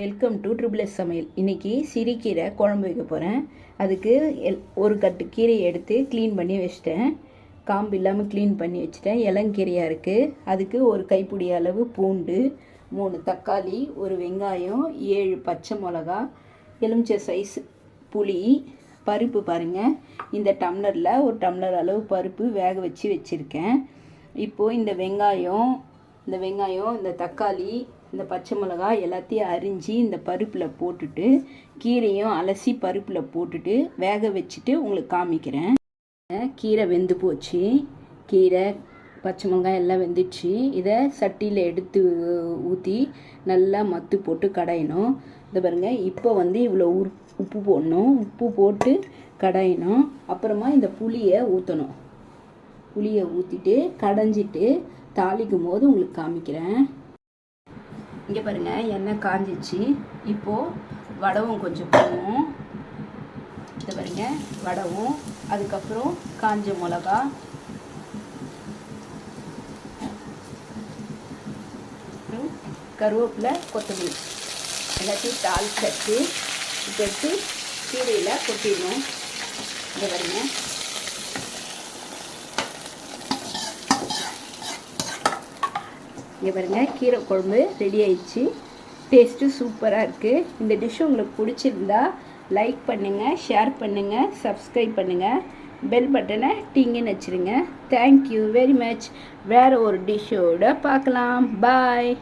Welcome to triple S சமையல். இன்றைக்கி சிறுகீரை குழம்பு வைக்க போகிறேன். அதுக்கு ஒரு கட்டு கீரையை எடுத்து க்ளீன் பண்ணி வச்சிட்டேன். காம்பு இல்லாமல் க்ளீன் பண்ணி வச்சுட்டேன். இளங்கீரையாக இருக்குது. அதுக்கு ஒரு கைப்பிடி அளவு பூண்டு, 3 தக்காளி, ஒரு வெங்காயம், 7 பச்சை மிளகா, எலுமிச்சை சைஸ் புளி, பருப்பு பாருங்கள். இந்த டம்ளரில் ஒரு டம்ளர் அளவு பருப்பு வேக வச்சு வச்சுருக்கேன். இப்போது இந்த வெங்காயம், இந்த தக்காளி, இந்த பச்சை மிளகாய் எல்லாத்தையும் அரிஞ்சு இந்த பருப்பில் போட்டுட்டு கீரையும் அலசி பருப்பில் போட்டுட்டு வேக வச்சுட்டு உங்களுக்கு காமிக்கிறேன். கீரை வெந்து போச்சு. கீரை பச்சை மிளகாய் எல்லாம் வெந்துச்சு. இதை சட்டியில் எடுத்து ஊற்றி நல்லா மத்து போட்டு கடையணும். இதை பாருங்கள். இப்போ இவ்வளோ உப்பு போடணும். உப்பு போட்டு கடையணும். அப்புறமா இந்த புளியை ஊற்றணும். புளியை ஊற்றிட்டு கடைஞ்சிட்டு தாளிக்கும் போது உங்களுக்கு காமிக்கிறேன். இங்கே பாருங்கள், எண்ணெய் காஞ்சிச்சு. இப்போது வடவும் கொஞ்சம் போடணும். இதை பாருங்கள், வடவும், அதுக்கப்புறம் காஞ்ச மிளகா, அப்புறம் கருவேப்பிலை, கொத்தமல்லி எல்லாத்தையும் தாளிச்சு எடுத்து கீரையில் கொட்டிடணும். இங்கே பாருங்கள். இங்கே பாருங்கள், கீரை குழம்பு ரெடி ஆயிடுச்சு. டேஸ்ட்டு சூப்பராக இருக்குது. இந்த டிஷ் உங்களுக்கு பிடிச்சிருந்தா லைக் பண்ணுங்கள், ஷேர் பண்ணுங்கள், சப்ஸ்கிரைப் பண்ணுங்கள், பெல் பட்டனை டிங்குன்னு வச்சுருங்க. Thank you very much. வேறு ஒரு டிஷ்ஷோடு பார்க்கலாம். பாய்.